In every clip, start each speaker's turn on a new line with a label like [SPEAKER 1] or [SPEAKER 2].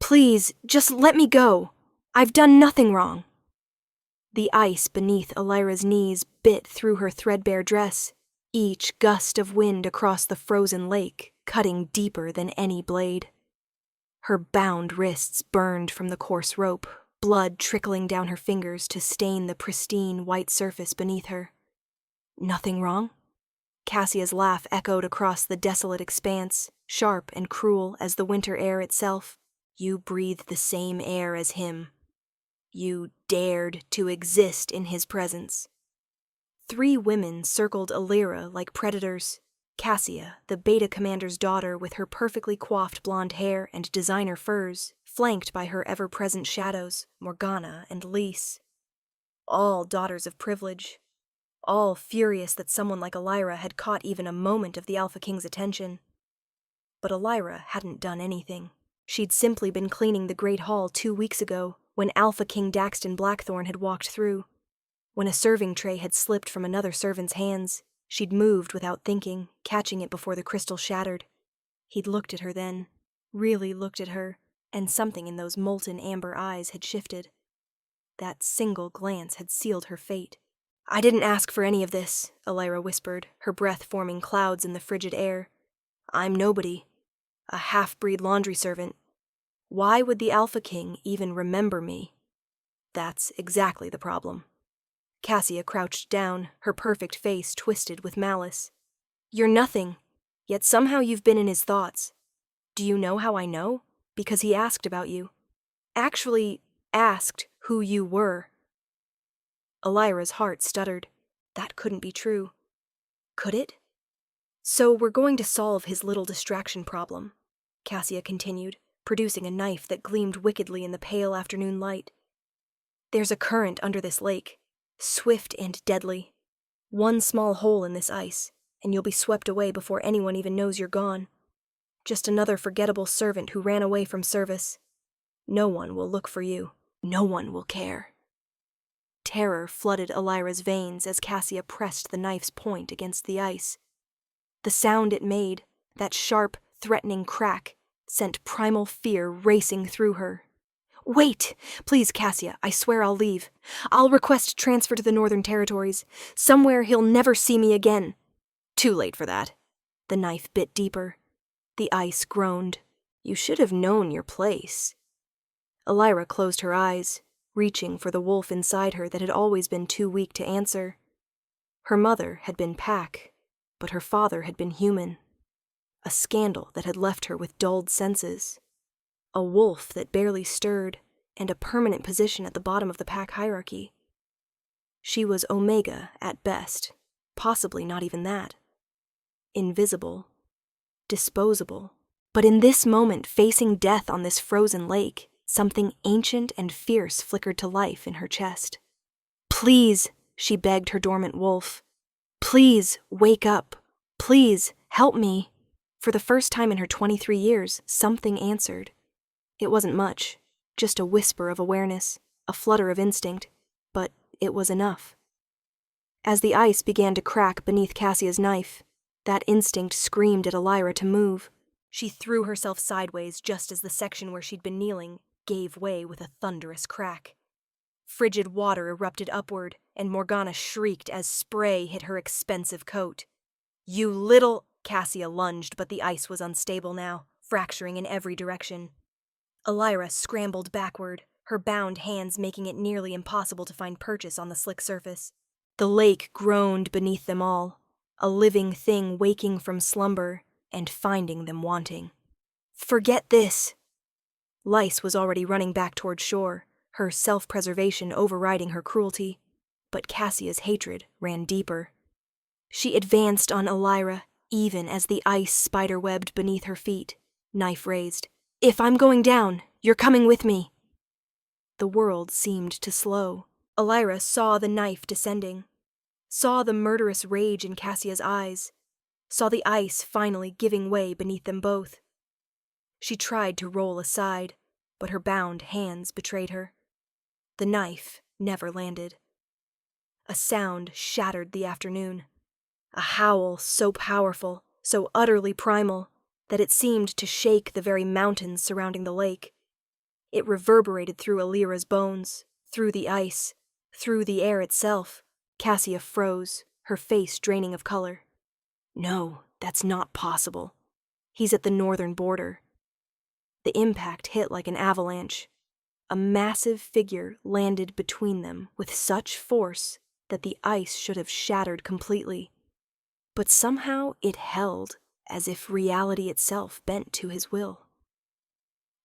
[SPEAKER 1] Please, just let me go. I've done nothing wrong. The ice beneath Elira's knees bit through her threadbare dress, each gust of wind across the frozen lake cutting deeper than any blade. Her bound wrists burned from the coarse rope, blood trickling down her fingers to stain the pristine white surface beneath her. Nothing wrong? Cassia's laugh echoed across the desolate expanse, sharp and cruel as the winter air itself. You breathed the same air as him. You dared to exist in his presence. 3 women circled Elira like predators. Cassia, the beta commander's daughter with her perfectly coiffed blonde hair and designer furs, flanked by her ever-present shadows, Morgana and Lise. All daughters of privilege. All furious that someone like Elira had caught even a moment of the Alpha King's attention. But Elira hadn't done anything. She'd simply been cleaning the Great Hall 2 weeks ago, when Alpha King Daxton Blackthorn had walked through. When a serving tray had slipped from another servant's hands, she'd moved without thinking, catching it before the crystal shattered. He'd looked at her then, really looked at her, and something in those molten amber eyes had shifted. That single glance had sealed her fate. "I didn't ask for any of this," Elira whispered, her breath forming clouds in the frigid air. "I'm nobody. A half-breed laundry servant. Why would the Alpha King even remember me? That's exactly the problem." Cassia crouched down, her perfect face twisted with malice. "You're nothing, yet somehow you've been in his thoughts. Do you know how I know? Because he asked about you. Actually, asked who you were." Elira's heart stuttered. That couldn't be true. Could it? "So we're going to solve his little distraction problem," Cassia continued, producing a knife that gleamed wickedly in the pale afternoon light. "There's a current under this lake, swift and deadly. One small hole in this ice, and you'll be swept away before anyone even knows you're gone. Just another forgettable servant who ran away from service. No one will look for you. No one will care." Terror flooded Elira's veins as Cassia pressed the knife's point against the ice. The sound it made, that sharp, threatening crack, sent primal fear racing through her. "Wait! Please, Cassia, I swear I'll leave. I'll request transfer to the Northern Territories, somewhere he'll never see me again." "Too late for that." The knife bit deeper. The ice groaned. "You should have known your place." Elira closed her eyes, reaching for the wolf inside her that had always been too weak to answer. Her mother had been Pack, but her father had been human. A scandal that had left her with dulled senses. A wolf that barely stirred, and a permanent position at the bottom of the Pack hierarchy. She was Omega at best, possibly not even that. Invisible. Disposable. But in this moment, facing death on this frozen lake, something ancient and fierce flickered to life in her chest. "Please," she begged her dormant wolf. "Please, wake up. Please, help me." For the first time in her 23 years, something answered. It wasn't much, just a whisper of awareness, a flutter of instinct, but it was enough. As the ice began to crack beneath Cassia's knife, that instinct screamed at Elira to move. She threw herself sideways just as the section where she'd been kneeling gave way with a thunderous crack. Frigid water erupted upward, and Morgana shrieked as spray hit her expensive coat. "You little—" Cassia lunged, but the ice was unstable now, fracturing in every direction. Elira scrambled backward, her bound hands making it nearly impossible to find purchase on the slick surface. The lake groaned beneath them all, a living thing waking from slumber and finding them wanting. "Forget this!" Lise was already running back toward shore, her self-preservation overriding her cruelty, but Cassia's hatred ran deeper. She advanced on Elira, even as the ice spiderwebbed beneath her feet, knife raised. "If I'm going down, you're coming with me." The world seemed to slow. Elira saw the knife descending, saw the murderous rage in Cassia's eyes, saw the ice finally giving way beneath them both. She tried to roll aside, but her bound hands betrayed her. The knife never landed. A sound shattered the afternoon. A howl so powerful, so utterly primal, that it seemed to shake the very mountains surrounding the lake. It reverberated through Alira's bones, through the ice, through the air itself. Cassia froze, her face draining of color. No, that's not possible. He's at the northern border. The impact hit like an avalanche. A massive figure landed between them with such force that the ice should have shattered completely. But somehow it held, as if reality itself bent to his will.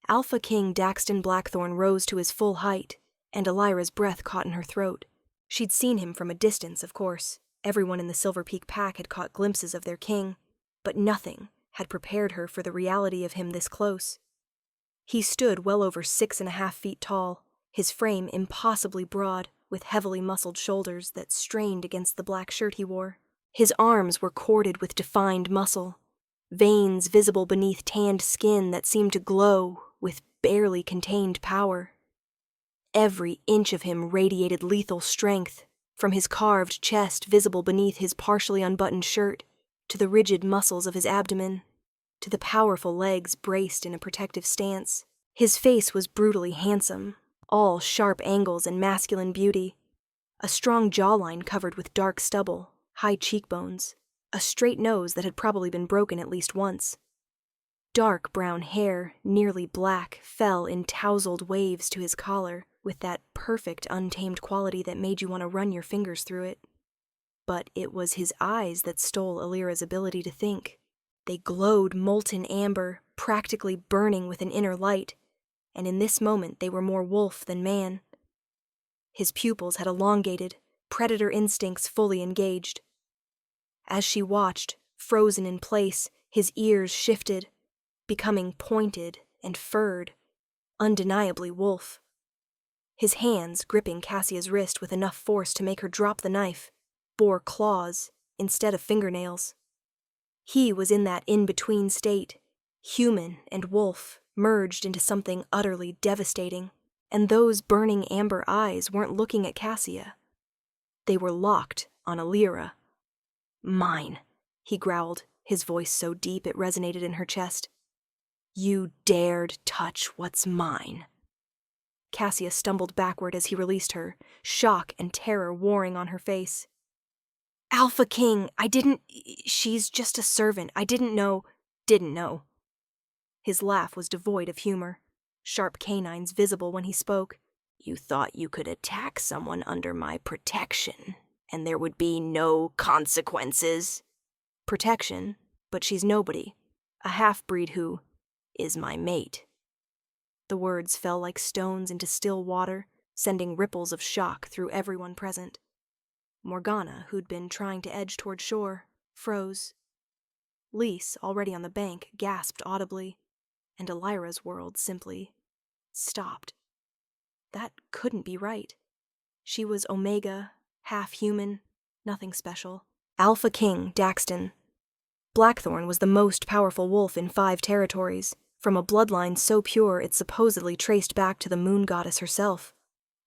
[SPEAKER 1] Alpha King Daxton Blackthorn rose to his full height, and Alira's breath caught in her throat. She'd seen him from a distance, of course. Everyone in the Silver Peak pack had caught glimpses of their king, but nothing had prepared her for the reality of him this close. He stood well over 6.5 feet tall, his frame impossibly broad, with heavily muscled shoulders that strained against the black shirt he wore. His arms were corded with defined muscle, veins visible beneath tanned skin that seemed to glow with barely contained power. Every inch of him radiated lethal strength, from his carved chest visible beneath his partially unbuttoned shirt, to the rigid muscles of his abdomen, to the powerful legs braced in a protective stance. His face was brutally handsome, all sharp angles and masculine beauty, a strong jawline covered with dark stubble, high cheekbones, a straight nose that had probably been broken at least once. Dark brown hair, nearly black, fell in tousled waves to his collar, with that perfect untamed quality that made you want to run your fingers through it. But it was his eyes that stole Alira's ability to think. They glowed molten amber, practically burning with an inner light, and in this moment they were more wolf than man. His pupils had elongated, predator instincts fully engaged. As she watched, frozen in place, his ears shifted, becoming pointed and furred, undeniably wolf. His hands, gripping Cassia's wrist with enough force to make her drop the knife, bore claws instead of fingernails. He was in that in-between state, human and wolf, merged into something utterly devastating, and those burning amber eyes weren't looking at Cassia. They were locked on Alira. "Mine," he growled, his voice so deep it resonated in her chest. "You dared touch what's mine." Cassia stumbled backward as he released her, shock and terror warring on her face. "Alpha King, she's just a servant. I didn't know. His laugh was devoid of humor, sharp canines visible when he spoke. "You thought you could attack someone under my protection, and there would be no consequences?" "Protection? But she's nobody. A half-breed who is my mate." The words fell like stones into still water, sending ripples of shock through everyone present. Morgana, who'd been trying to edge toward shore, froze. Lise, already on the bank, gasped audibly, and Alira's world simply stopped. That couldn't be right. She was Omega, half-human, nothing special. Alpha King Daxton. Blackthorn was the most powerful wolf in 5 territories, from a bloodline so pure it supposedly traced back to the moon goddess herself.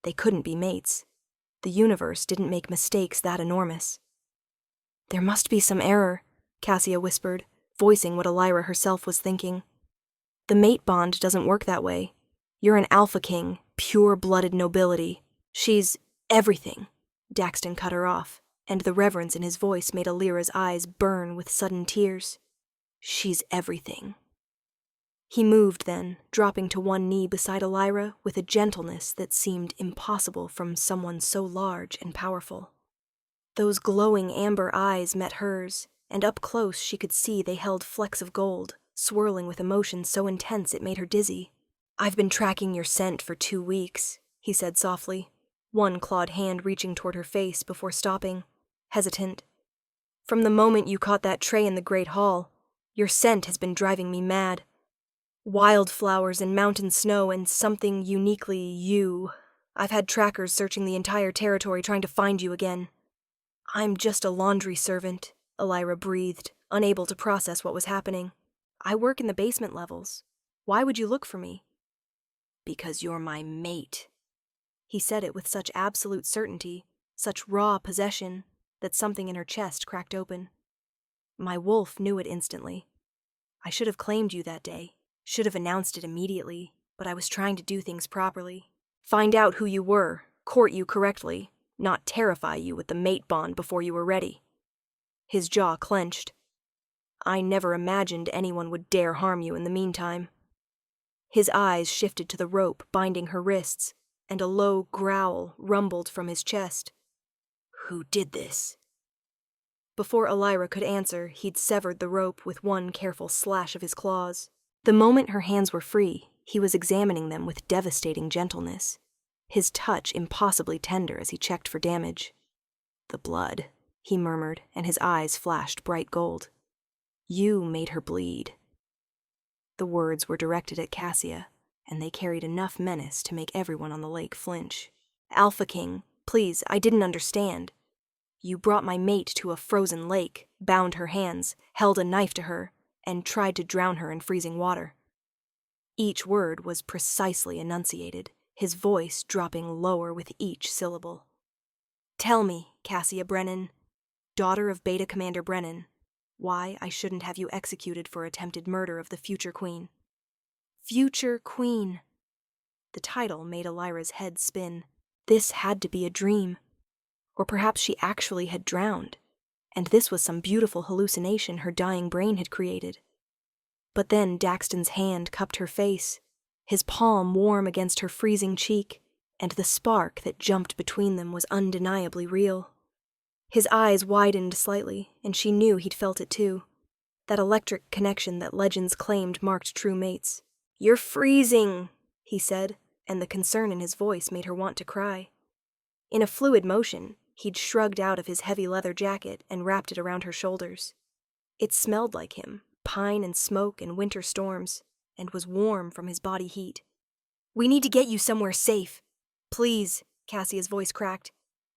[SPEAKER 1] They couldn't be mates. The universe didn't make mistakes that enormous. "There must be some error," Cassia whispered, voicing what Alira herself was thinking. "The mate bond doesn't work that way. You're an Alpha King, pure-blooded nobility. She's everything." Daxton cut her off, and the reverence in his voice made Alira's eyes burn with sudden tears. "She's everything." He moved then, dropping to one knee beside Alira with a gentleness that seemed impossible from someone so large and powerful. Those glowing amber eyes met hers, and up close she could see they held flecks of gold, swirling with emotion so intense it made her dizzy. "I've been tracking your scent for 2 weeks, he said softly, one clawed hand reaching toward her face before stopping, hesitant. "From the moment you caught that tray in the Great Hall, your scent has been driving me mad. Wildflowers and mountain snow and something uniquely you. I've had trackers searching the entire territory trying to find you again." "I'm just a laundry servant," Alira breathed, unable to process what was happening. "I work in the basement levels. Why would you look for me?" "Because you're my mate." He said it with such absolute certainty, such raw possession, that something in her chest cracked open. My wolf knew it instantly. I should have claimed you that day. Should have announced it immediately, but I was trying to do things properly. Find out who you were, court you correctly, not terrify you with the mate bond before you were ready. His jaw clenched. I never imagined anyone would dare harm you in the meantime. His eyes shifted to the rope binding her wrists, and a low growl rumbled from his chest. Who did this? Before Elira could answer, he'd severed the rope with one careful slash of his claws. The moment her hands were free, he was examining them with devastating gentleness, his touch impossibly tender as he checked for damage. The blood, he murmured, and his eyes flashed bright gold. You made her bleed. The words were directed at Cassia, and they carried enough menace to make everyone on the lake flinch. Alpha King, please, I didn't understand. You brought my mate to a frozen lake, bound her hands, held a knife to her, and tried to drown her in freezing water. Each word was precisely enunciated, his voice dropping lower with each syllable. Tell me, Cassia Brennan, daughter of Beta Commander Brennan, why I shouldn't have you executed for attempted murder of the future queen. Future queen. The title made Elira's head spin. This had to be a dream. Or perhaps she actually had drowned, and this was some beautiful hallucination her dying brain had created. But then Daxton's hand cupped her face, his palm warm against her freezing cheek, and the spark that jumped between them was undeniably real. His eyes widened slightly, and she knew he'd felt it too. That electric connection that legends claimed marked true mates. You're freezing, he said, and the concern in his voice made her want to cry. In a fluid motion, he'd shrugged out of his heavy leather jacket and wrapped it around her shoulders. It smelled like him, pine and smoke and winter storms, and was warm from his body heat. We need to get you somewhere safe. Please, Cassia's voice cracked.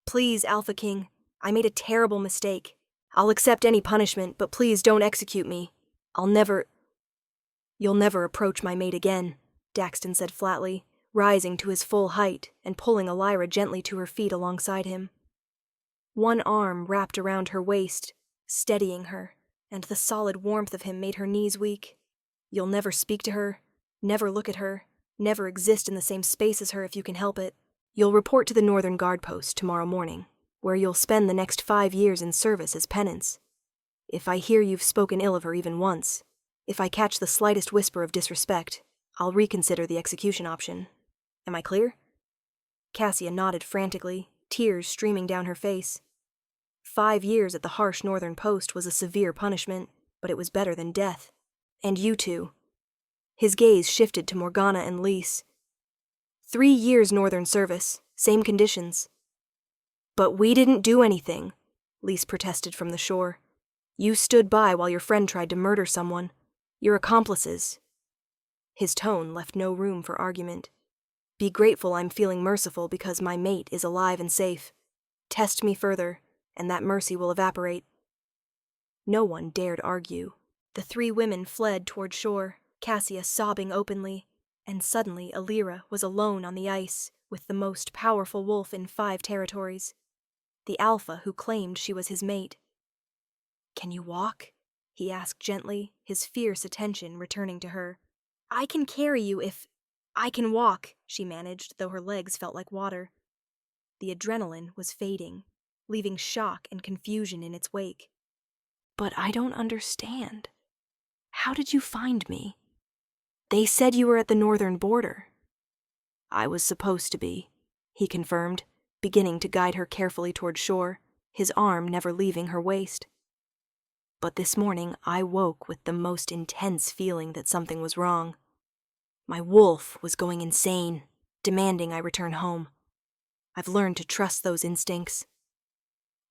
[SPEAKER 1] Please, Alpha King. I made a terrible mistake. I'll accept any punishment, but please don't execute me. You'll never approach my mate again, Daxton said flatly, rising to his full height and pulling Elira gently to her feet alongside him. One arm wrapped around her waist, steadying her, and the solid warmth of him made her knees weak. You'll never speak to her, never look at her, never exist in the same space as her if you can help it. You'll report to the Northern Guard Post tomorrow morning, where you'll spend the next 5 years in service as penance. If I hear you've spoken ill of her even once, if I catch the slightest whisper of disrespect, I'll reconsider the execution option. Am I clear? Cassia nodded frantically, tears streaming down her face. 5 years at the harsh Northern Post was a severe punishment, but it was better than death. And you two. His gaze shifted to Morgana and Lise. 3 years Northern service, same conditions. But we didn't do anything, Lise protested from the shore. You stood by while your friend tried to murder someone. Your accomplices. His tone left no room for argument. Be grateful I'm feeling merciful because my mate is alive and safe. Test me further, and that mercy will evaporate. No one dared argue. The 3 women fled toward shore, Cassia sobbing openly, and suddenly Elira was alone on the ice with the most powerful wolf in 5 territories, the alpha who claimed she was his mate. Can you walk? He asked gently, his fierce attention returning to her. I can carry you if I can walk, she managed, though her legs felt like water. The adrenaline was fading, leaving shock and confusion in its wake. But I don't understand. How did you find me? They said you were at the northern border. I was supposed to be, he confirmed, beginning to guide her carefully toward shore, his arm never leaving her waist. But this morning I woke with the most intense feeling that something was wrong. My wolf was going insane, demanding I return home. I've learned to trust those instincts.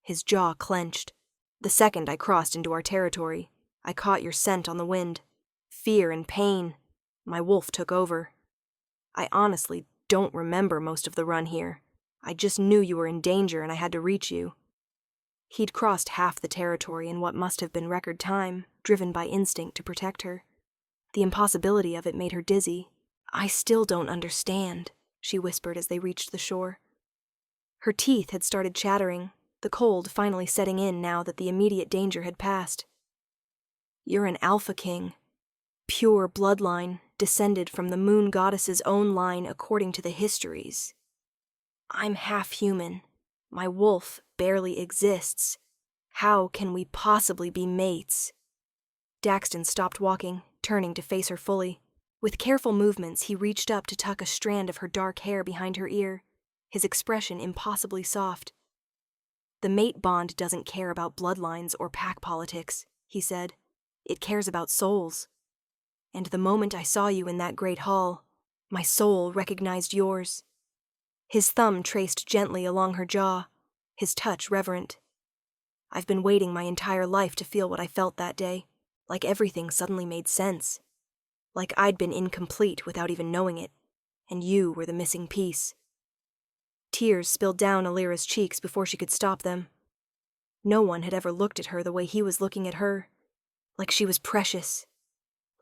[SPEAKER 1] His jaw clenched. The second I crossed into our territory, I caught your scent on the wind. Fear and pain. My wolf took over. I honestly don't remember most of the run here. I just knew you were in danger and I had to reach you. He'd crossed half the territory in what must have been record time, driven by instinct to protect her. The impossibility of it made her dizzy. I still don't understand, she whispered as they reached the shore. Her teeth had started chattering, the cold finally setting in now that the immediate danger had passed. You're an Alpha King. Pure bloodline, descended from the moon goddess's own line according to the histories. I'm half human. My wolf barely exists. How can we possibly be mates? Daxton stopped walking, turning to face her fully. With careful movements, he reached up to tuck a strand of her dark hair behind her ear, his expression impossibly soft. The mate bond doesn't care about bloodlines or pack politics, he said. It cares about souls. And the moment I saw you in that great hall, my soul recognized yours. His thumb traced gently along her jaw, his touch reverent. I've been waiting my entire life to feel what I felt that day, like everything suddenly made sense. Like I'd been incomplete without even knowing it, and you were the missing piece. Tears spilled down Alira's cheeks before she could stop them. No one had ever looked at her the way he was looking at her, like she was precious,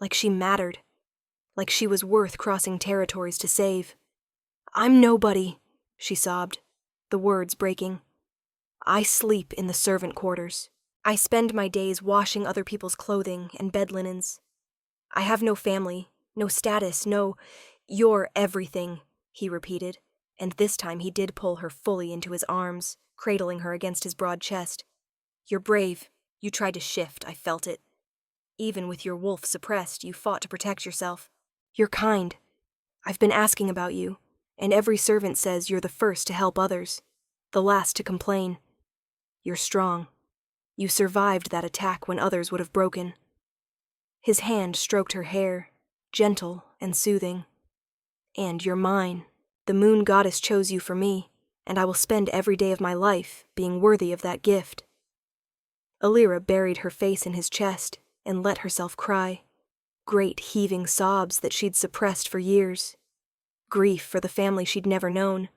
[SPEAKER 1] like she mattered, like she was worth crossing territories to save. I'm nobody, she sobbed, the words breaking. I sleep in the servant quarters. I spend my days washing other people's clothing and bed linens. I have no family, no status, no... You're everything, he repeated, and this time he did pull her fully into his arms, cradling her against his broad chest. You're brave. You tried to shift, I felt it. Even with your wolf suppressed, you fought to protect yourself. You're kind. I've been asking about you, and every servant says you're the first to help others, the last to complain. You're strong. You survived that attack when others would have broken. His hand stroked her hair, gentle and soothing. And you're mine. The moon goddess chose you for me, and I will spend every day of my life being worthy of that gift. Alira buried her face in his chest and let herself cry, great heaving sobs that she'd suppressed for years. Grief for the family she'd never known,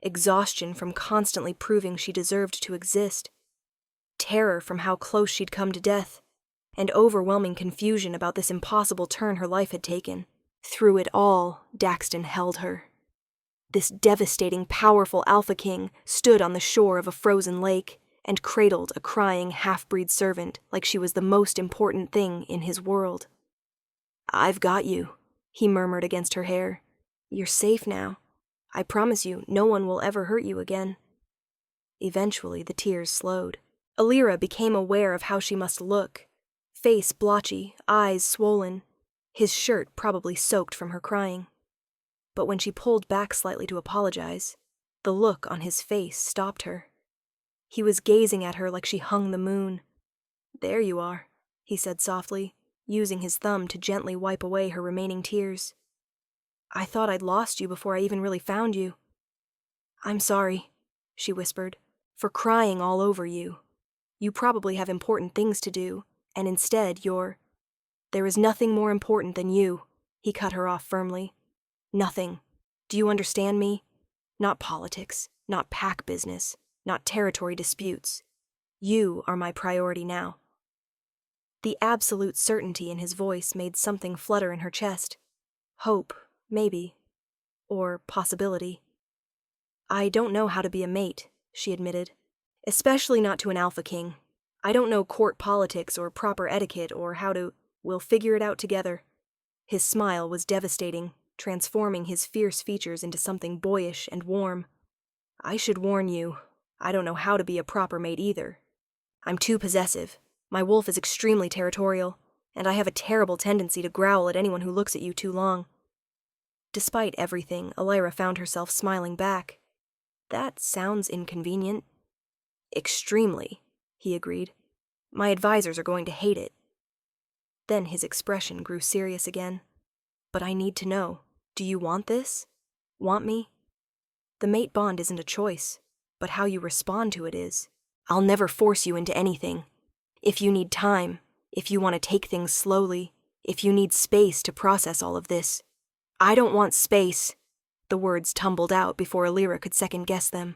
[SPEAKER 1] exhaustion from constantly proving she deserved to exist, terror from how close she'd come to death, and overwhelming confusion about this impossible turn her life had taken. Through it all, Daxton held her. This devastating, powerful Alpha King stood on the shore of a frozen lake and cradled a crying half-breed servant like she was the most important thing in his world. I've got you, he murmured against her hair. You're safe now. I promise you, no one will ever hurt you again. Eventually, the tears slowed. Alira became aware of how she must look. Face blotchy, eyes swollen, his shirt probably soaked from her crying. But when she pulled back slightly to apologize, the look on his face stopped her. He was gazing at her like she hung the moon. There you are, he said softly, using his thumb to gently wipe away her remaining tears. I thought I'd lost you before I even really found you. I'm sorry, she whispered, for crying all over you. You probably have important things to do, and instead There is nothing more important than you, he cut her off firmly. Nothing. Do you understand me? Not politics, not pack business, not territory disputes. You are my priority now. The absolute certainty in his voice made something flutter in her chest. Hope, maybe. Or possibility. I don't know how to be a mate, she admitted. Especially not to an Alpha King. I don't know court politics or proper etiquette or how to... We'll figure it out together. His smile was devastating, transforming his fierce features into something boyish and warm. I should warn you, I don't know how to be a proper mate either. I'm too possessive. My wolf is extremely territorial, and I have a terrible tendency to growl at anyone who looks at you too long. Despite everything, Alira found herself smiling back. That sounds inconvenient. Extremely, he agreed. My advisors are going to hate it. Then his expression grew serious again. But I need to know, do you want this? Want me? The mate bond isn't a choice, but how you respond to it is. I'll never force you into anything. If you need time, if you want to take things slowly, if you need space to process all of this. I don't want space. The words tumbled out before Alira could second-guess them.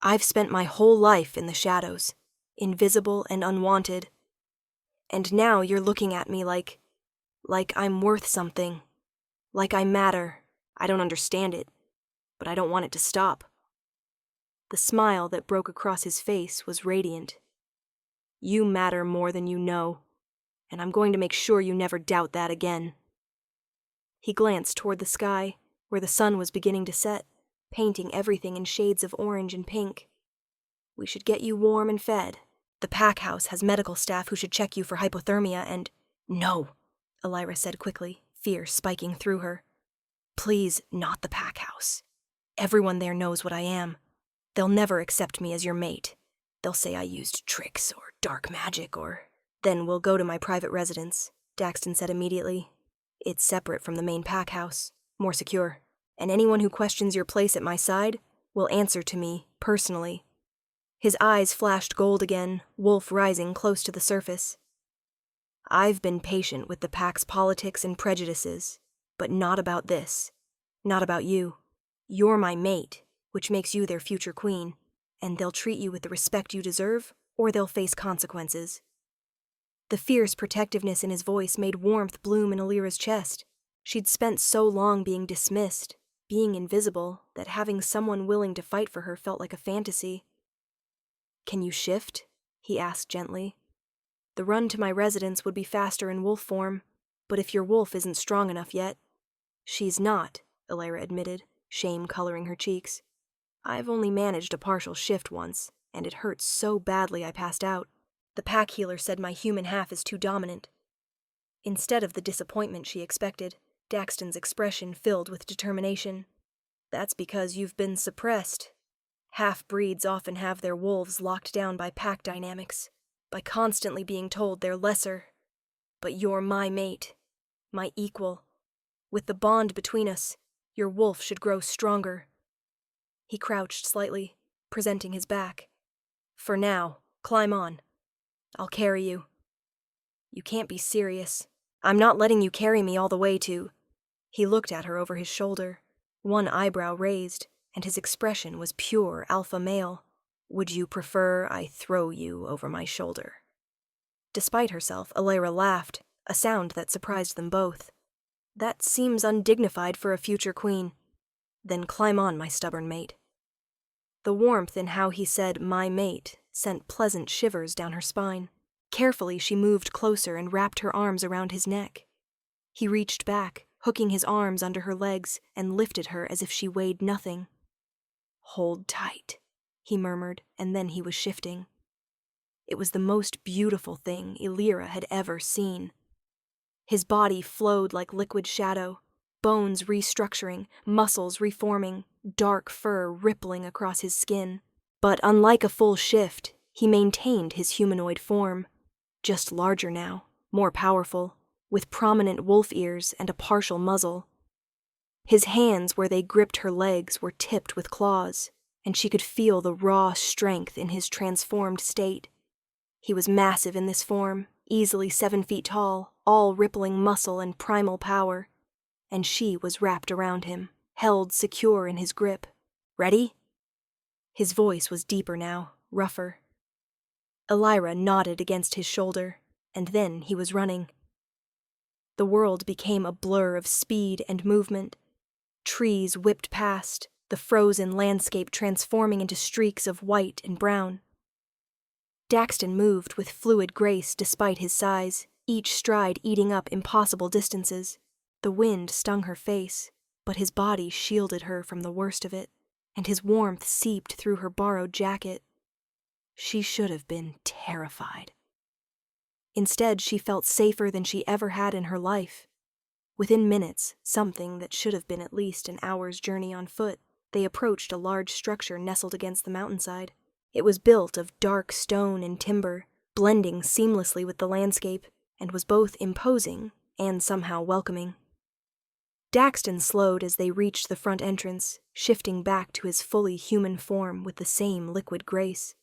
[SPEAKER 1] I've spent my whole life in the shadows, invisible and unwanted. And now you're looking at me like I'm worth something. Like I matter. I don't understand it, but I don't want it to stop. The smile that broke across his face was radiant. You matter more than you know, and I'm going to make sure you never doubt that again. He glanced toward the sky, where the sun was beginning to set, painting everything in shades of orange and pink. We should get you warm and fed. The pack house has medical staff who should check you for hypothermia and— No, Elira said quickly, fear spiking through her. Please, not the pack house. Everyone there knows what I am. They'll never accept me as your mate. They'll say I used tricks or dark magic or— Then we'll go to my private residence, Daxton said immediately. It's separate from the main pack house, more secure, and anyone who questions your place at my side will answer to me, personally. His eyes flashed gold again, wolf rising close to the surface. I've been patient with the pack's politics and prejudices, but not about this. Not about you. You're my mate, which makes you their future queen, and they'll treat you with the respect you deserve, or they'll face consequences. The fierce protectiveness in his voice made warmth bloom in Elira's chest. She'd spent so long being dismissed, being invisible, that having someone willing to fight for her felt like a fantasy. Can you shift? He asked gently. The run to my residence would be faster in wolf form, but if your wolf isn't strong enough yet— She's not, Elira admitted, shame coloring her cheeks. I've only managed a partial shift once, and it hurt so badly I passed out. The pack healer said my human half is too dominant. Instead of the disappointment she expected, Daxton's expression filled with determination. That's because you've been suppressed. Half-breeds often have their wolves locked down by pack dynamics, by constantly being told they're lesser. But you're my mate, my equal. With the bond between us, your wolf should grow stronger. He crouched slightly, presenting his back. For now, climb on. I'll carry you. You can't be serious. I'm not letting you carry me all the way to— He looked at her over his shoulder, one eyebrow raised, and his expression was pure alpha male. Would you prefer I throw you over my shoulder? Despite herself, Elira laughed, a sound that surprised them both. That seems undignified for a future queen. Then climb on, my stubborn mate. The warmth in how he said my mate sent pleasant shivers down her spine. Carefully she moved closer and wrapped her arms around his neck. He reached back, hooking his arms under her legs, and lifted her as if she weighed nothing. Hold tight, he murmured, and then he was shifting. It was the most beautiful thing Elira had ever seen. His body flowed like liquid shadow, bones restructuring, muscles reforming, dark fur rippling across his skin. But unlike a full shift, he maintained his humanoid form, just larger now, more powerful, with prominent wolf ears and a partial muzzle. His hands where they gripped her legs were tipped with claws, and she could feel the raw strength in his transformed state. He was massive in this form, easily 7 feet tall, all rippling muscle and primal power, and she was wrapped around him, held secure in his grip. Ready? His voice was deeper now, rougher. Elira nodded against his shoulder, and then he was running. The world became a blur of speed and movement. Trees whipped past, the frozen landscape transforming into streaks of white and brown. Daxton moved with fluid grace despite his size, each stride eating up impossible distances. The wind stung her face, but his body shielded her from the worst of it, and his warmth seeped through her borrowed jacket. She should have been terrified. Instead, she felt safer than she ever had in her life. Within minutes, something that should have been at least an hour's journey on foot, they approached a large structure nestled against the mountainside. It was built of dark stone and timber, blending seamlessly with the landscape, and was both imposing and somehow welcoming. Daxton slowed as they reached the front entrance, shifting back to his fully human form with the same liquid grace.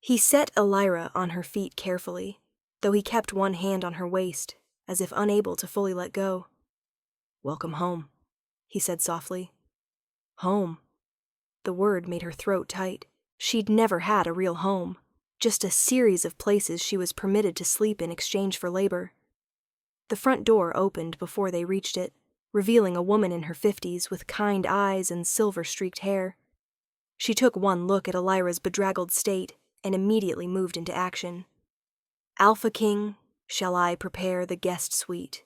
[SPEAKER 1] He set Elira on her feet carefully, though he kept one hand on her waist, as if unable to fully let go. "Welcome home," he said softly. Home. The word made her throat tight. She'd never had a real home, just a series of places she was permitted to sleep in exchange for labor. The front door opened before they reached it, revealing a woman in her 50s with kind eyes and silver-streaked hair. She took one look at Elira's bedraggled state and immediately moved into action. "Alpha King, shall I prepare the guest suite?"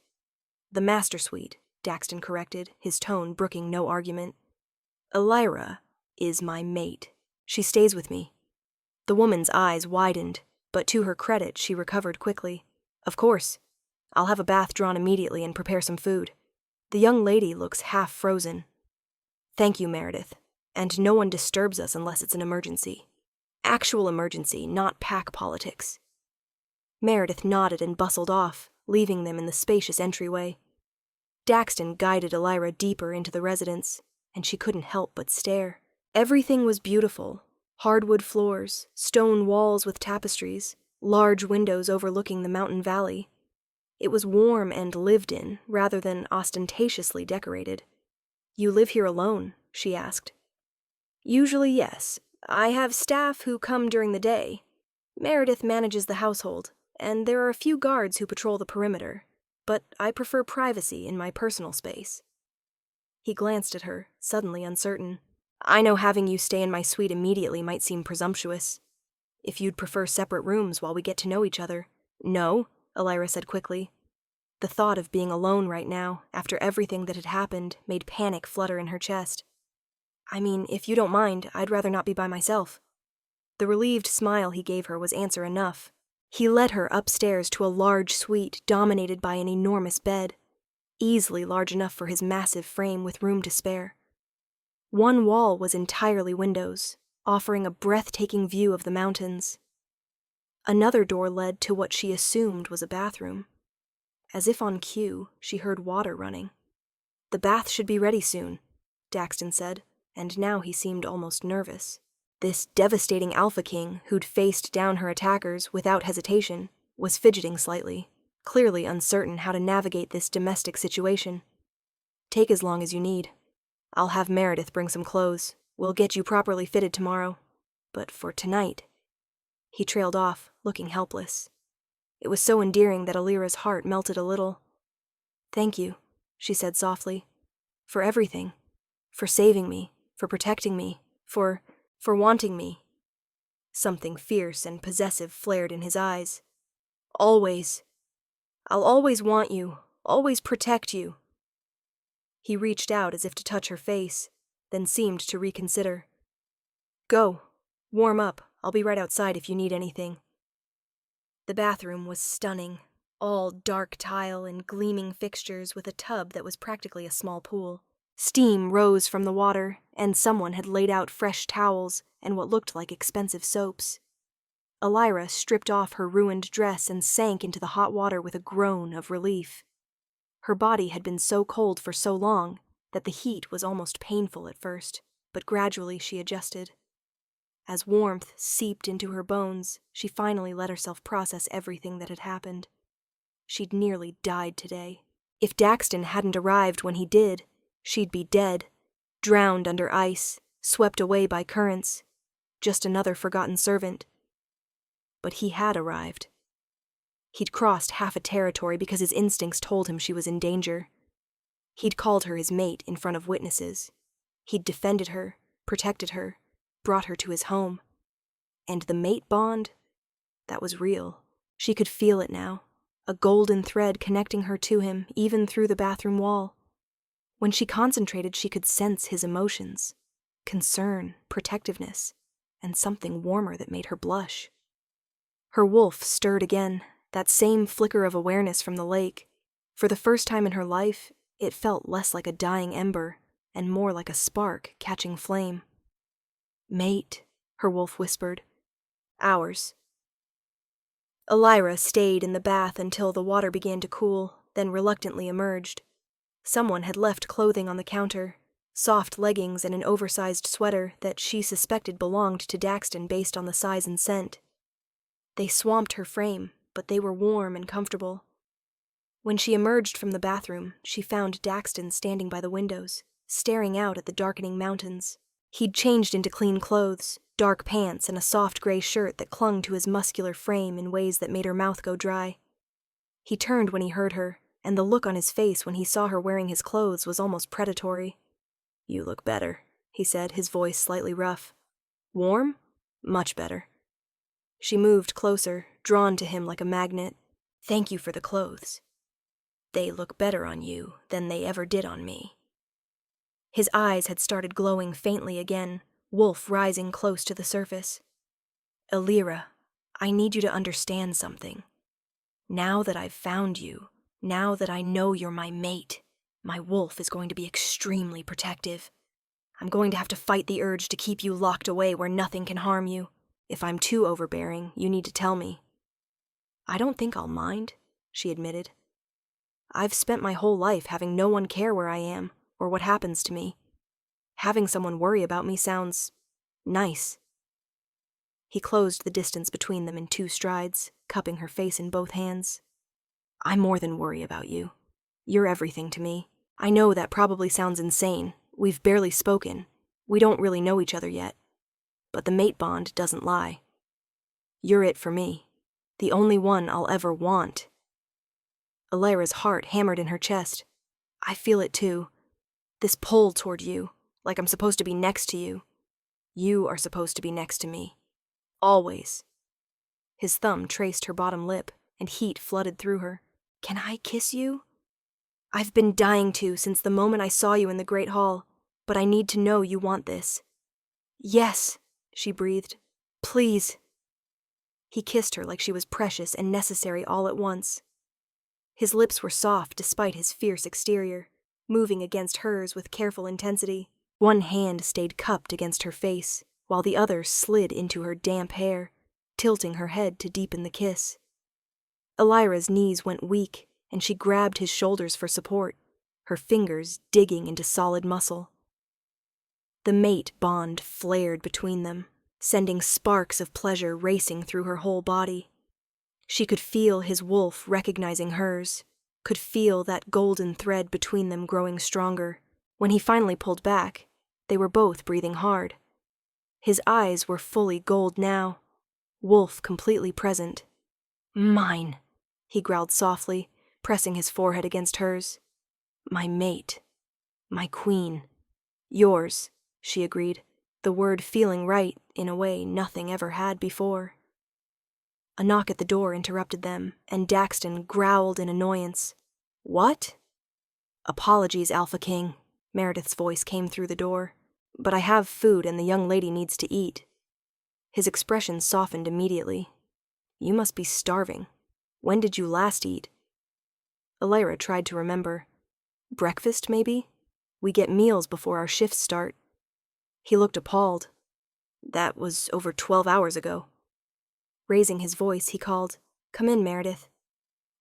[SPEAKER 1] "The master suite," Daxton corrected, his tone brooking no argument. Elira is my mate. She stays with me. The woman's eyes widened, but to her credit, she recovered quickly. Of course. I'll have a bath drawn immediately and prepare some food. The young lady looks half frozen. Thank you, Meredith. And no one disturbs us unless it's an emergency. Actual emergency, not pack politics. Meredith nodded and bustled off, leaving them in the spacious entryway. Daxton guided Elira deeper into the residence, and she couldn't help but stare. Everything was beautiful. Hardwood floors, stone walls with tapestries, large windows overlooking the mountain valley. It was warm and lived in, rather than ostentatiously decorated. You live here alone? She asked. Usually, yes. I have staff who come during the day. Meredith manages the household, and there are a few guards who patrol the perimeter, but I prefer privacy in my personal space. He glanced at her, suddenly uncertain. I know having you stay in my suite immediately might seem presumptuous. If you'd prefer separate rooms while we get to know each other. No, Elira said quickly. The thought of being alone right now, after everything that had happened, made panic flutter in her chest. I mean, if you don't mind, I'd rather not be by myself. The relieved smile he gave her was answer enough. He led her upstairs to a large suite dominated by an enormous bed, easily large enough for his massive frame with room to spare. One wall was entirely windows, offering a breathtaking view of the mountains. Another door led to what she assumed was a bathroom. As if on cue, she heard water running. The bath should be ready soon, Daxton said, and now he seemed almost nervous. This devastating Alpha King, who'd faced down her attackers without hesitation, was fidgeting slightly, clearly uncertain how to navigate this domestic situation. Take as long as you need. I'll have Meredith bring some clothes. We'll get you properly fitted tomorrow. But for tonight... He trailed off, looking helpless. It was so endearing that Elira's heart melted a little. Thank you, she said softly. For everything. For saving me. For protecting me. For wanting me. Something fierce and possessive flared in his eyes. Always. I'll always want you. Always protect you. He reached out as if to touch her face, then seemed to reconsider. Go. Warm up. I'll be right outside if you need anything. The bathroom was stunning, all dark tile and gleaming fixtures with a tub that was practically a small pool. Steam rose from the water, and someone had laid out fresh towels and what looked like expensive soaps. Elira stripped off her ruined dress and sank into the hot water with a groan of relief. Her body had been so cold for so long that the heat was almost painful at first, but gradually she adjusted. As warmth seeped into her bones, she finally let herself process everything that had happened. She'd nearly died today. If Daxton hadn't arrived when he did, she'd be dead, drowned under ice, swept away by currents, just another forgotten servant. But he had arrived. He'd crossed half a territory because his instincts told him she was in danger. He'd called her his mate in front of witnesses. He'd defended her, protected her, brought her to his home. And the mate bond? That was real. She could feel it now, a golden thread connecting her to him even through the bathroom wall. When she concentrated, she could sense his emotions, concern, protectiveness, and something warmer that made her blush. Her wolf stirred again, that same flicker of awareness from the lake. For the first time in her life, it felt less like a dying ember and more like a spark catching flame. Mate, her wolf whispered. Ours. Elira stayed in the bath until the water began to cool, then reluctantly emerged. Someone had left clothing on the counter, soft leggings and an oversized sweater that she suspected belonged to Daxton based on the size and scent. They swamped her frame, but they were warm and comfortable. When she emerged from the bathroom, she found Daxton standing by the windows, staring out at the darkening mountains. He'd changed into clean clothes, dark pants and a soft gray shirt that clung to his muscular frame in ways that made her mouth go dry. He turned when he heard her, and the look on his face when he saw her wearing his clothes was almost predatory. You look better, he said, his voice slightly rough. Warm? Much better. She moved closer, drawn to him like a magnet. Thank you for the clothes. They look better on you than they ever did on me. His eyes had started glowing faintly again, Wolf rising close to the surface. Elira, I need you to understand something. Now that I've found you, now that I know you're my mate, my wolf is going to be extremely protective. I'm going to have to fight the urge to keep you locked away where nothing can harm you. If I'm too overbearing, you need to tell me. I don't think I'll mind, she admitted. I've spent my whole life having no one care where I am or what happens to me. Having someone worry about me sounds nice. He closed the distance between them in 2 strides, cupping her face in both hands. I more than worry about you. You're everything to me. I know that probably sounds insane. We've barely spoken. We don't really know each other yet. But the mate bond doesn't lie. You're it for me. The only one I'll ever want. Elira's heart hammered in her chest. I feel it too. This pull toward you, like I'm supposed to be next to you. You are supposed to be next to me. Always. His thumb traced her bottom lip, and heat flooded through her. Can I kiss you? I've been dying to since the moment I saw you in the Great Hall, but I need to know you want this. Yes, she breathed. Please. He kissed her like she was precious and necessary all at once. His lips were soft despite his fierce exterior, moving against hers with careful intensity. One hand stayed cupped against her face, while the other slid into her damp hair, tilting her head to deepen the kiss. Elira's knees went weak, and she grabbed his shoulders for support, her fingers digging into solid muscle. The mate bond flared between them, sending sparks of pleasure racing through her whole body. She could feel his wolf recognizing hers, could feel that golden thread between them growing stronger. When he finally pulled back, they were both breathing hard. His eyes were fully gold now, Wolf completely present. Mine, he growled softly, pressing his forehead against hers. My mate. My queen. Yours, she agreed, the word feeling right in a way nothing ever had before. A knock at the door interrupted them, and Daxton growled in annoyance. What? Apologies, Alpha King, Meredith's voice came through the door. But I have food and the young lady needs to eat. His expression softened immediately. You must be starving. When did you last eat? Elira tried to remember. Breakfast, maybe? We get meals before our shifts start. He looked appalled. That was over 12 hours ago. Raising his voice, he called, Come in, Meredith.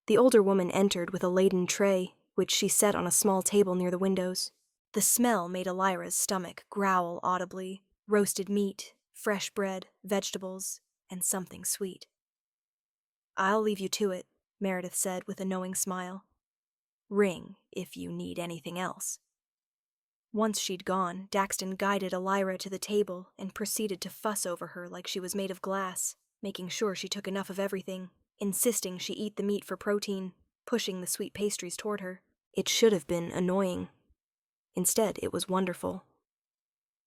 [SPEAKER 1] The older woman entered with a laden tray, which she set on a small table near the windows. The smell made Elira's stomach growl audibly. Roasted meat, fresh bread, vegetables, and something sweet. I'll leave you to it, Meredith said with a knowing smile. Ring if you need anything else. Once she'd gone, Daxton guided Elira to the table and proceeded to fuss over her like she was made of glass, making sure she took enough of everything, insisting she eat the meat for protein, pushing the sweet pastries toward her. It should have been annoying. Instead, it was wonderful.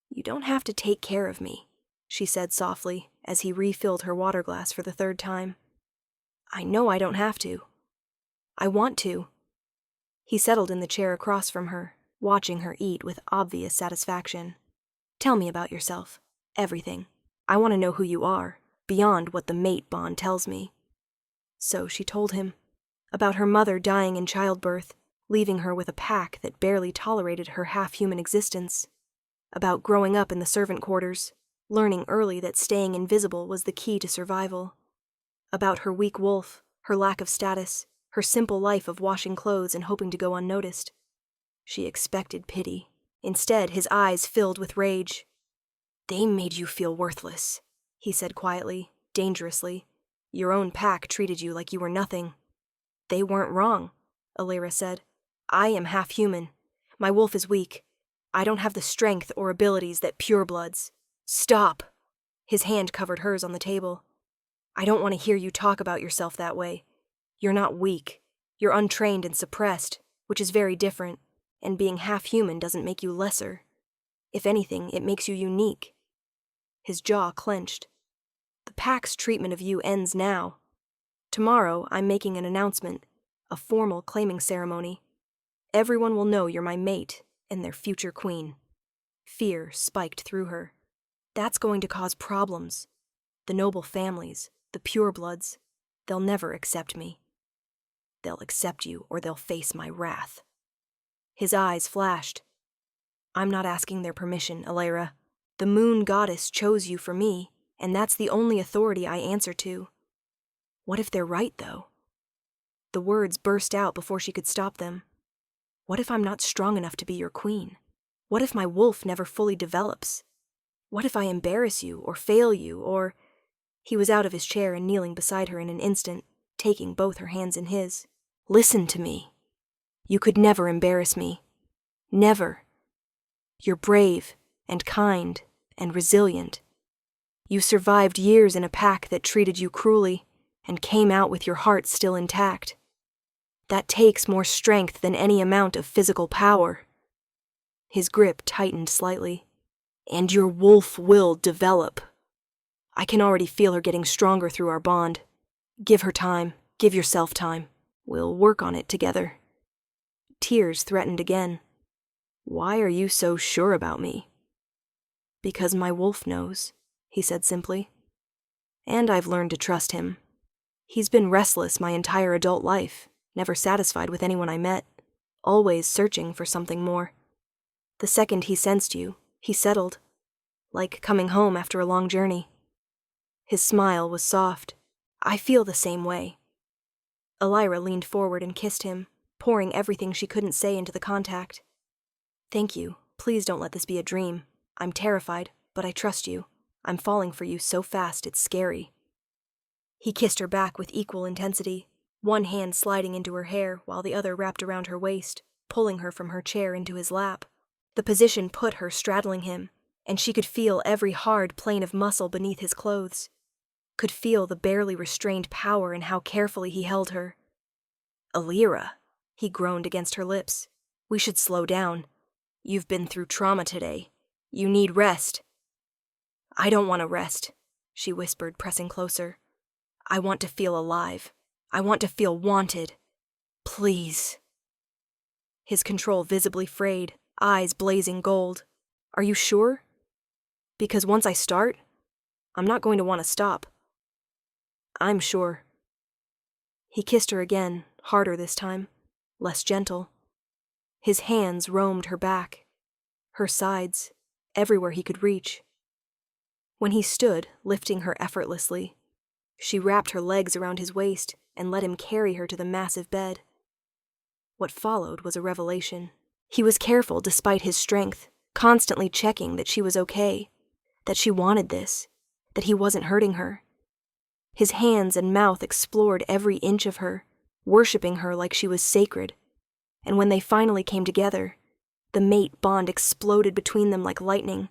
[SPEAKER 1] You don't have to take care of me, she said softly as he refilled her water glass for the 3rd time. I know I don't have to. I want to. He settled in the chair across from her, watching her eat with obvious satisfaction. Tell me about yourself. Everything. I want to know who you are, beyond what the mate bond tells me. So she told him. About her mother dying in childbirth, leaving her with a pack that barely tolerated her half-human existence. About growing up in the servant quarters, learning early that staying invisible was the key to survival. About her weak wolf, her lack of status, her simple life of washing clothes and hoping to go unnoticed. She expected pity. Instead, his eyes filled with rage. They made you feel worthless, he said quietly, dangerously. Your own pack treated you like you were nothing. They weren't wrong, Elira said. I am half-human. My wolf is weak. I don't have the strength or abilities that purebloods. Stop! His hand covered hers on the table. I don't want to hear you talk about yourself that way. You're not weak. You're untrained and suppressed, which is very different, and being half-human doesn't make you lesser. If anything, it makes you unique. His jaw clenched. The pack's treatment of you ends now. Tomorrow, I'm making an announcement. A formal claiming ceremony. Everyone will know you're my mate and their future queen. Fear spiked through her. That's going to cause problems. The noble families, the purebloods, they'll never accept me. They'll accept you or they'll face my wrath. His eyes flashed. I'm not asking their permission, Alyra. The moon goddess chose you for me, and that's the only authority I answer to. What if they're right, though? The words burst out before she could stop them. What if I'm not strong enough to be your queen? What if my wolf never fully develops? What if I embarrass you or fail you or... He was out of his chair and kneeling beside her in an instant, taking both her hands in his. Listen to me. You could never embarrass me. Never. You're brave and kind and resilient. You survived years in a pack that treated you cruelly and came out with your heart still intact. That takes more strength than any amount of physical power. His grip tightened slightly. And your wolf will develop. I can already feel her getting stronger through our bond. Give her time. Give yourself time. We'll work on it together. Tears threatened again. Why are you so sure about me? Because my wolf knows, he said simply. And I've learned to trust him. He's been restless my entire adult life, never satisfied with anyone I met, always searching for something more. The second he sensed you, he settled, like coming home after a long journey. His smile was soft. I feel the same way. Alyra leaned forward and kissed him, pouring everything she couldn't say into the contact. Thank you. Please don't let this be a dream. I'm terrified, but I trust you. I'm falling for you so fast it's scary. He kissed her back with equal intensity, one hand sliding into her hair while the other wrapped around her waist, pulling her from her chair into his lap. The position put her straddling him, and she could feel every hard plane of muscle beneath his clothes. Could feel the barely restrained power in how carefully he held her. Alyra, he groaned against her lips. We should slow down. You've been through trauma today. You need rest. I don't want to rest, she whispered, pressing closer. I want to feel alive. I want to feel wanted. Please. His control visibly frayed, eyes blazing gold. Are you sure? Because once I start, I'm not going to want to stop. I'm sure. He kissed her again, harder this time, less gentle. His hands roamed her back, her sides, everywhere he could reach. When he stood, lifting her effortlessly, she wrapped her legs around his waist and let him carry her to the massive bed. What followed was a revelation. He was careful despite his strength, constantly checking that she was okay, that she wanted this, that he wasn't hurting her. His hands and mouth explored every inch of her, worshipping her like she was sacred. And when they finally came together, the mate bond exploded between them like lightning.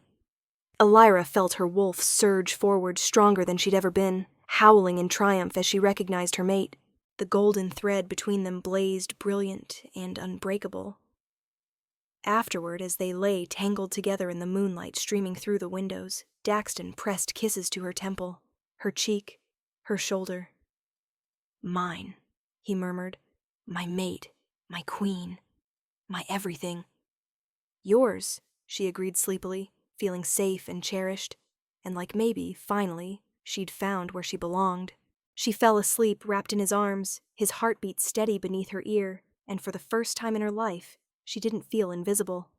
[SPEAKER 1] Alyra felt her wolf surge forward stronger than she'd ever been, howling in triumph as she recognized her mate. The golden thread between them blazed brilliant and unbreakable. Afterward, as they lay tangled together in the moonlight streaming through the windows, Daxton pressed kisses to her temple, her cheek, her shoulder. Mine, he murmured. My mate, my queen, my everything. Yours, she agreed sleepily, feeling safe and cherished, and like maybe, finally, she'd found where she belonged. She fell asleep wrapped in his arms, his heartbeat steady beneath her ear, and for the first time in her life, she didn't feel invisible.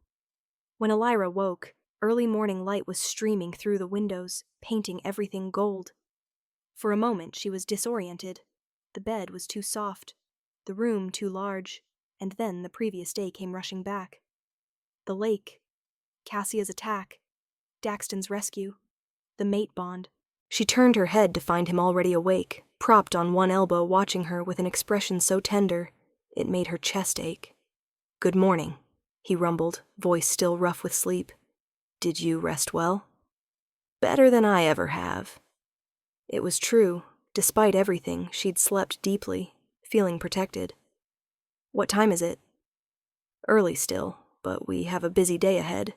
[SPEAKER 1] When Alyra woke, early morning light was streaming through the windows, painting everything gold. For a moment she was disoriented. The bed was too soft, the room too large, and then the previous day came rushing back. The lake, Cassia's attack, Daxton's rescue, the mate bond. She turned her head to find him already awake, propped on one elbow watching her with an expression so tender, it made her chest ache. Good morning, he rumbled, voice still rough with sleep. Did you rest well? Better than I ever have. It was true. Despite everything, she'd slept deeply, feeling protected. What time is it? Early still, but we have a busy day ahead.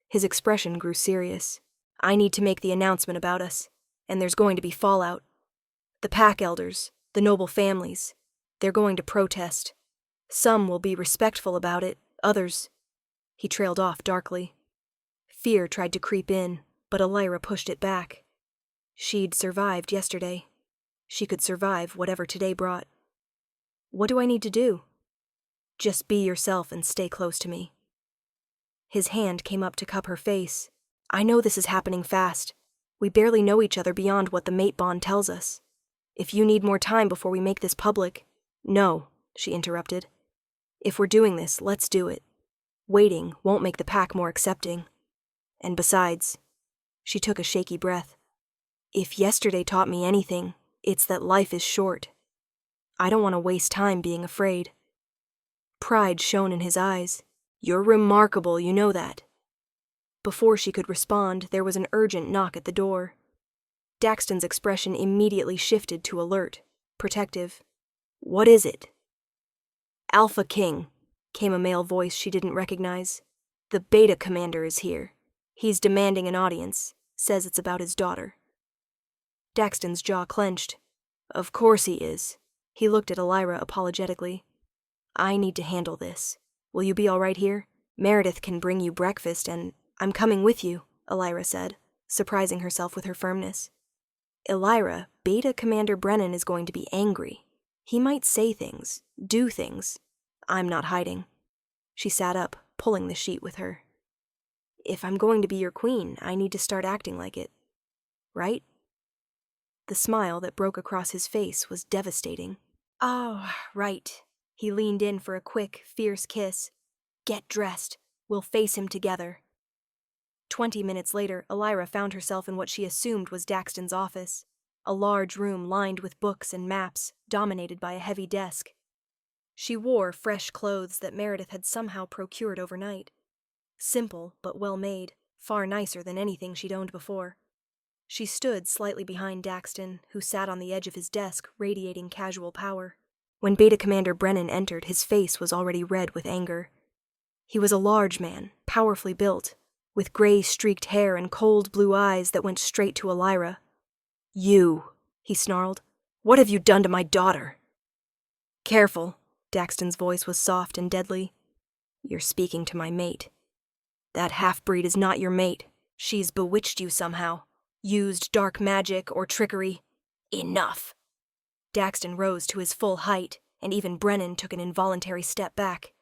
[SPEAKER 1] His expression grew serious. I need to make the announcement about us, and there's going to be fallout. The pack elders, the noble families. They're going to protest. Some will be respectful about it, others. He trailed off darkly. Fear tried to creep in, but Elira pushed it back. She'd survived yesterday. She could survive whatever today brought. What do I need to do? Just be yourself and stay close to me. His hand came up to cup her face. I know this is happening fast. We barely know each other beyond what the mate bond tells us. If you need more time before we make this public— No, she interrupted. If we're doing this, let's do it. Waiting won't make the pack more accepting. And besides, she took a shaky breath. If yesterday taught me anything, it's that life is short. I don't want to waste time being afraid. Pride shone in his eyes. You're remarkable, you know that. Before she could respond, there was an urgent knock at the door. Daxton's expression immediately shifted to alert, protective. What is it? Alpha King, came a male voice she didn't recognize. The Beta Commander is here. He's demanding an audience, says it's about his daughter. Daxton's jaw clenched. Of course he is. He looked at Elira apologetically. I need to handle this. Will you be all right here? Meredith can bring you breakfast and— I'm coming with you, Elira said, surprising herself with her firmness. Elira, Beta Commander Brennan is going to be angry. He might say things, do things. I'm not hiding. She sat up, pulling the sheet with her. If I'm going to be your queen, I need to start acting like it. Right? The smile that broke across his face was devastating. Oh, right. He leaned in for a quick, fierce kiss. Get dressed. We'll face him together. 20 minutes later, Elira found herself in what she assumed was Daxton's office, a large room lined with books and maps, dominated by a heavy desk. She wore fresh clothes that Meredith had somehow procured overnight. Simple, but well made, far nicer than anything she'd owned before. She stood slightly behind Daxton, who sat on the edge of his desk, radiating casual power. When Beta Commander Brennan entered, his face was already red with anger. He was a large man, powerfully built, with gray-streaked hair and cold blue eyes that went straight to Elira. You, he snarled. What have you done to my daughter? Careful, Daxton's voice was soft and deadly. You're speaking to my mate. That half-breed is not your mate. She's bewitched you somehow. Used dark magic or trickery. Enough. Daxton rose to his full height, and even Brennan took an involuntary step back.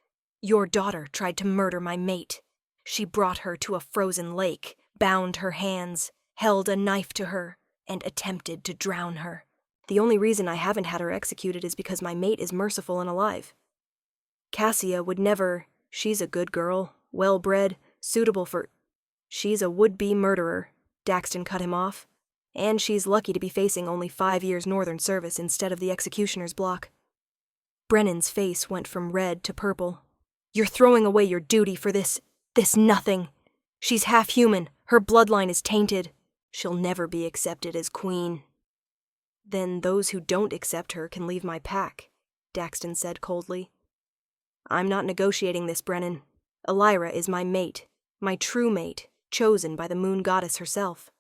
[SPEAKER 1] Your daughter tried to murder my mate. She brought her to a frozen lake, bound her hands, held a knife to her, and attempted to drown her. The only reason I haven't had her executed is because my mate is merciful and alive. Cassia would never— She's a good girl, well-bred, suitable for— She's a would-be murderer, Daxton cut him off. And she's lucky to be facing only 5 years Northern service instead of the executioner's block. Brennan's face went from red to purple. You're throwing away your duty for this nothing. She's half-human. Her bloodline is tainted. She'll never be accepted as queen. Then those who don't accept her can leave my pack, Daxton said coldly. I'm not negotiating this, Brennan. Elira is my mate, my true mate, chosen by the moon goddess herself.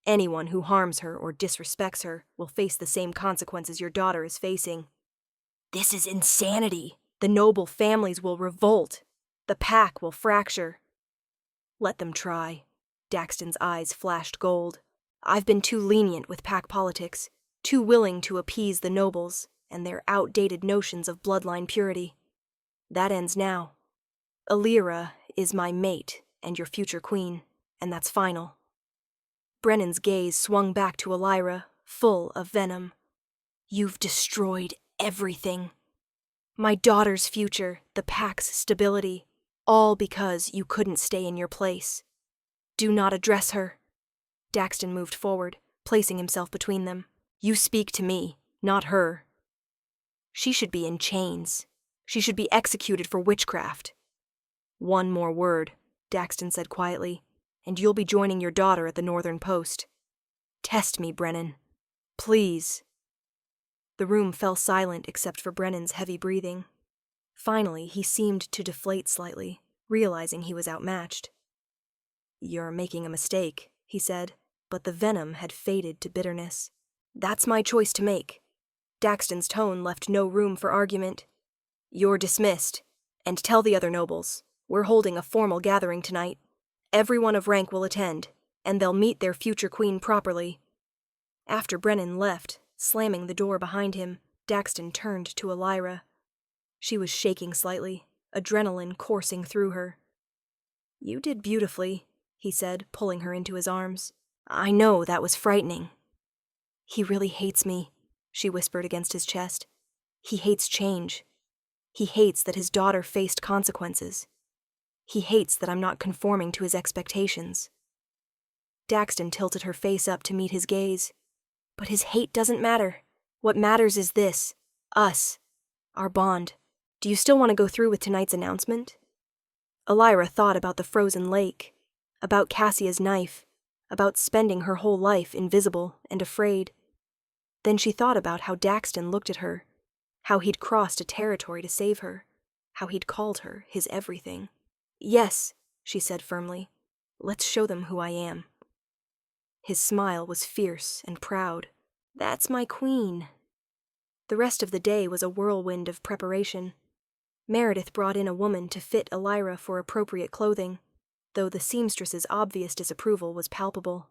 [SPEAKER 1] Anyone who harms her or disrespects her will face the same consequences your daughter is facing. This is insanity. The noble families will revolt. The pack will fracture. Let them try. Daxton's eyes flashed gold. I've been too lenient with pack politics, too willing to appease the nobles and their outdated notions of bloodline purity. That ends now. Elira is my mate and your future queen, and that's final. Brennan's gaze swung back to Elira, full of venom. You've destroyed everything. My daughter's future, the pack's stability, all because you couldn't stay in your place. Do not address her. Daxton moved forward, placing himself between them. You speak to me, not her. She should be in chains. She should be executed for witchcraft. One more word, Daxton said quietly, and you'll be joining your daughter at the Northern Post. Test me, Brennan. Please. The room fell silent except for Brennan's heavy breathing. Finally, he seemed to deflate slightly, realizing he was outmatched. You're making a mistake, he said, but the venom had faded to bitterness. That's my choice to make. Daxton's tone left no room for argument. "You're dismissed, and tell the other nobles. We're holding a formal gathering tonight. Everyone of rank will attend, and they'll meet their future queen properly." After Brennan left, slamming the door behind him, Daxton turned to Elira. She was shaking slightly, adrenaline coursing through her. "You did beautifully," he said, pulling her into his arms. "I know that was frightening." "He really hates me," she whispered against his chest. "He hates change. He hates that his daughter faced consequences. He hates that I'm not conforming to his expectations." Daxton tilted her face up to meet his gaze. "But his hate doesn't matter. What matters is this. Us. Our bond. Do you still want to go through with tonight's announcement?" Elira thought about the frozen lake, about Cassia's knife, about spending her whole life invisible and afraid. Then she thought about how Daxton looked at her, how he'd crossed a territory to save her, how he'd called her his everything. "Yes," she said firmly. "Let's show them who I am." His smile was fierce and proud. "That's my queen." The rest of the day was a whirlwind of preparation. Meredith brought in a woman to fit Elira for appropriate clothing, though the seamstress's obvious disapproval was palpable.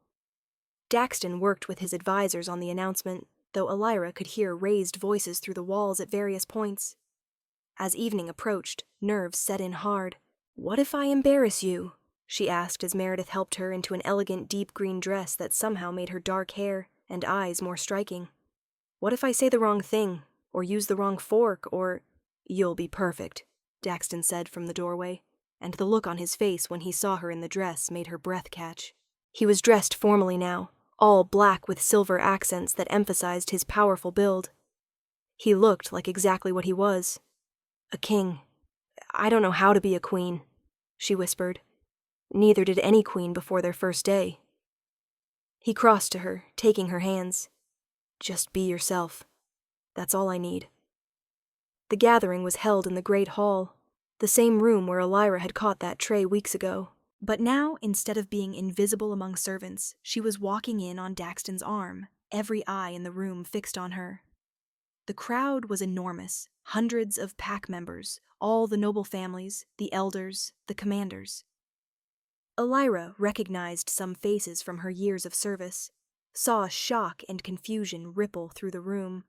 [SPEAKER 1] Daxton worked with his advisors on the announcement, though Elira could hear raised voices through the walls at various points. As evening approached, nerves set in hard. "What if I embarrass you?" she asked as Meredith helped her into an elegant deep green dress that somehow made her dark hair and eyes more striking. "What if I say the wrong thing, or use the wrong fork, or—" "You'll be perfect," Daxton said from the doorway, and the look on his face when he saw her in the dress made her breath catch. He was dressed formally now, all black with silver accents that emphasized his powerful build. He looked like exactly what he was. A king. "I don't know how to be a queen," she whispered. Neither did any queen before their first day. He crossed to her, taking her hands. "Just be yourself. That's all I need." The gathering was held in the great hall, the same room where Elira had caught that tray weeks ago. But now, instead of being invisible among servants, she was walking in on Daxton's arm, every eye in the room fixed on her. The crowd was enormous, hundreds of pack members, all the noble families, the elders, the commanders. Elira recognized some faces from her years of service, saw shock and confusion ripple through the room.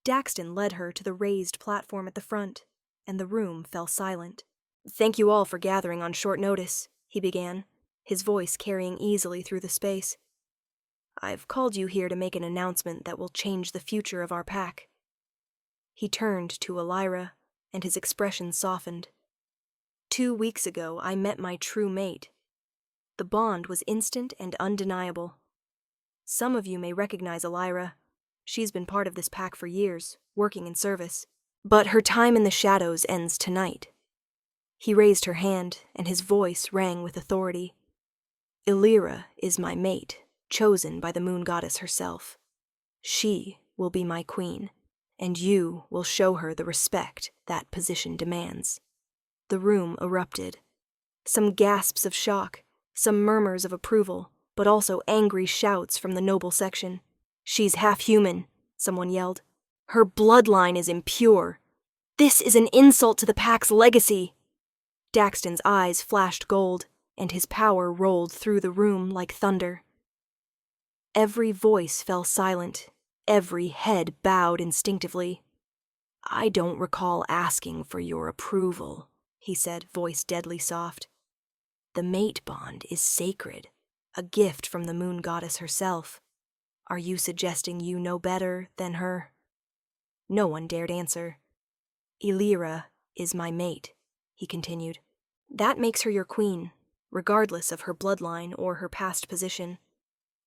[SPEAKER 1] Daxton led her to the raised platform at the front, and the room fell silent. "Thank you all for gathering on short notice," he began, his voice carrying easily through the space. "I've called you here to make an announcement that will change the future of our pack." He turned to Elira, and his expression softened. "2 weeks ago, I met my true mate. The bond was instant and undeniable. Some of you may recognize Elira. She's been part of this pack for years, working in service. But her time in the shadows ends tonight." He raised her hand, and his voice rang with authority. "Elira is my mate, chosen by the moon goddess herself. She will be my queen, and you will show her the respect that position demands." The room erupted. Some gasps of shock, some murmurs of approval, but also angry shouts from the noble section. "She's half-human," someone yelled. "Her bloodline is impure. This is an insult to the pack's legacy." Daxton's eyes flashed gold, and his power rolled through the room like thunder. Every voice fell silent, every head bowed instinctively. "I don't recall asking for your approval," he said, voice deadly soft. "The mate bond is sacred, a gift from the moon goddess herself. Are you suggesting you know better than her?" No one dared answer. "Elira is my mate," he continued. "That makes her your queen, regardless of her bloodline or her past position.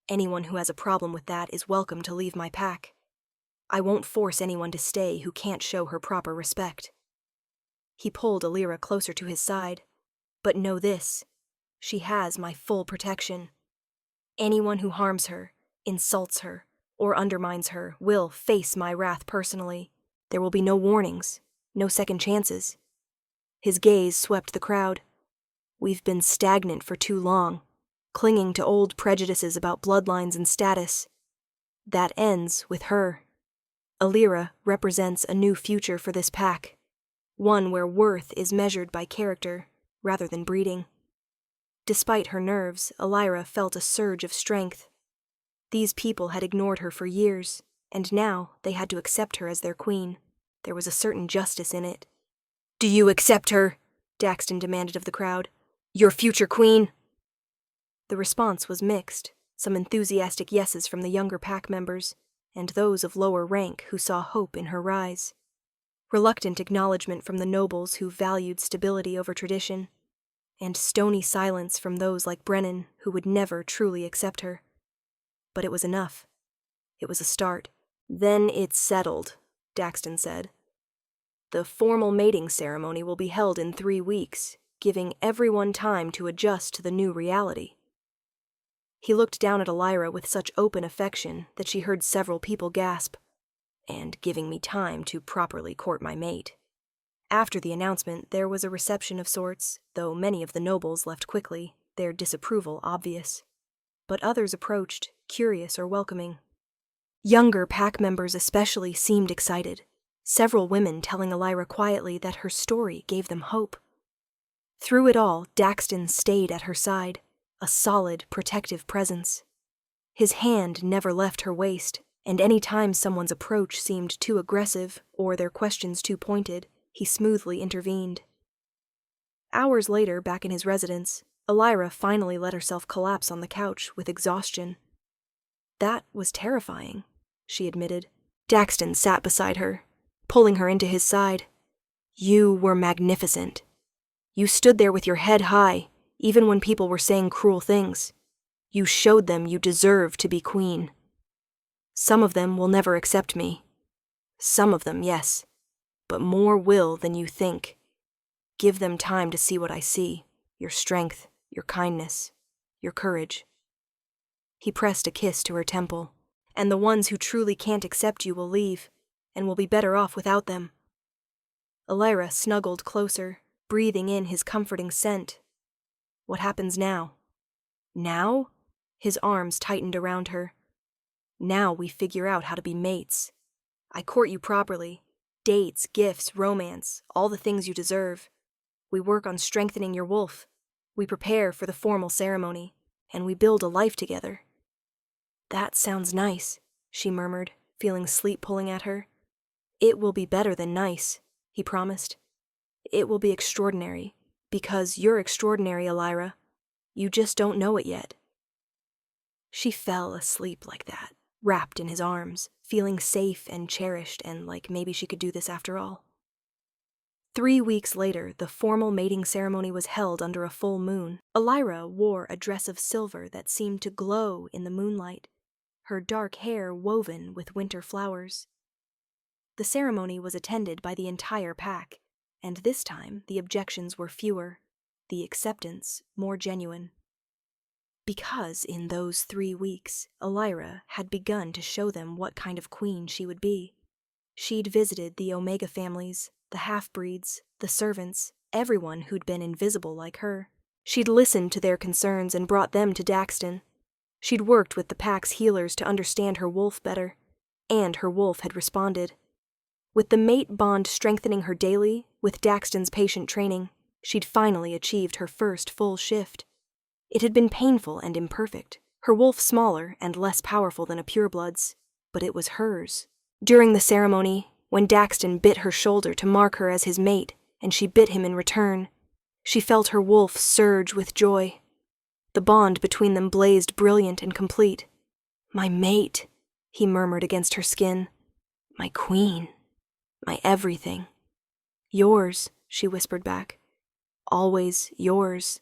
[SPEAKER 1] Anyone who has a problem with that is welcome to leave my pack. I won't force anyone to stay who can't show her proper respect." He pulled Elira closer to his side. "But know this, she has my full protection. Anyone who harms her, insults her, or undermines her will face my wrath personally. There will be no warnings, no second chances." His gaze swept the crowd. "We've been stagnant for too long, clinging to old prejudices about bloodlines and status. That ends with her. Alira represents a new future for this pack, one where worth is measured by character rather than breeding. Despite her nerves, Alira felt a surge of strength. These people had ignored her for years, and now they had to accept her as their queen. There was a certain justice in it. "Do you accept her?" Daxton demanded of the crowd. "Your future queen?" The response was mixed, some enthusiastic yeses from the younger pack members, and those of lower rank who saw hope in her rise. Reluctant acknowledgement from the nobles who valued stability over tradition, and stony silence from those like Brennan who would never truly accept her. But it was enough. It was a start. "Then it's settled," Daxton said. "The formal mating ceremony will be held in 3 weeks, giving everyone time to adjust to the new reality." He looked down at Alira with such open affection that she heard several people gasp, "And giving me time to properly court my mate." After the announcement, there was a reception of sorts, though many of the nobles left quickly, their disapproval obvious. But others approached, curious or welcoming. Younger pack members especially seemed excited, several women telling Alira quietly that her story gave them hope. Through it all, Daxton stayed at her side, a solid, protective presence. His hand never left her waist, and any time someone's approach seemed too aggressive or their questions too pointed, he smoothly intervened. Hours later, back in his residence, Alira finally let herself collapse on the couch with exhaustion. "That was terrifying," she admitted. Daxton sat beside her, pulling her into his side. "You were magnificent. You stood there with your head high, even when people were saying cruel things. You showed them you deserve to be queen. Some of them will never accept me. Some of them, yes, but more will than you think. Give them time to see what I see, your strength, your kindness, your courage." He pressed a kiss to her temple. "And the ones who truly can't accept you will leave, and will be better off without them." Alira snuggled closer, breathing in his comforting scent. "What happens now?" "Now?" His arms tightened around her. "Now we figure out how to be mates. I court you properly. Dates, gifts, romance, all the things you deserve. We work on strengthening your wolf. We prepare for the formal ceremony, and we build a life together." "That sounds nice," she murmured, feeling sleep pulling at her. "It will be better than nice," he promised. "It will be extraordinary, because you're extraordinary, Alira. You just don't know it yet." She fell asleep like that, wrapped in his arms, feeling safe and cherished and like maybe she could do this after all. 3 weeks later, the formal mating ceremony was held under a full moon. Alira wore a dress of silver that seemed to glow in the moonlight, her dark hair woven with winter flowers. The ceremony was attended by the entire pack, and this time the objections were fewer, the acceptance more genuine. Because in those 3 weeks, Alira had begun to show them what kind of queen she would be. She'd visited the Omega families, the half-breeds, the servants, everyone who'd been invisible like her. She'd listened to their concerns and brought them to Daxton. She'd worked with the pack's healers to understand her wolf better, and her wolf had responded. With the mate bond strengthening her daily, with Daxton's patient training, she'd finally achieved her first full shift. It had been painful and imperfect, her wolf smaller and less powerful than a pureblood's, but it was hers. During the ceremony, when Daxton bit her shoulder to mark her as his mate, and she bit him in return, she felt her wolf surge with joy. The bond between them blazed brilliant and complete. "My mate," he murmured against her skin. "My queen. My everything." "Yours," she whispered back. "Always yours."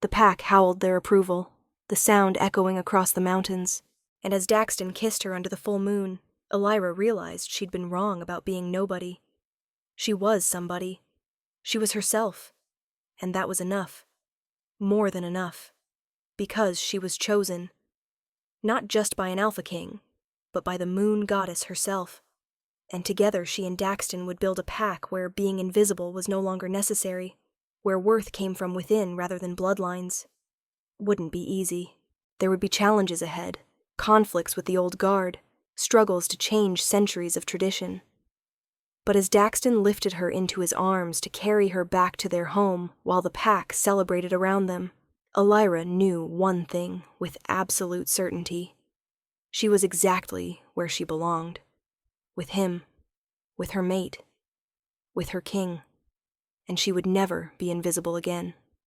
[SPEAKER 1] The pack howled their approval, the sound echoing across the mountains, and as Daxton kissed her under the full moon, Alira realized she'd been wrong about being nobody. She was somebody. She was herself, and that was enough. More than enough. Because she was chosen. Not just by an Alpha King, but by the moon goddess herself. And together she and Daxton would build a pack where being invisible was no longer necessary, where worth came from within rather than bloodlines. Wouldn't be easy. There would be challenges ahead, conflicts with the old guard, struggles to change centuries of tradition. But as Daxton lifted her into his arms to carry her back to their home while the pack celebrated around them, Elira knew one thing with absolute certainty. She was exactly where she belonged. With him, with her mate, with her king, and she would never be invisible again.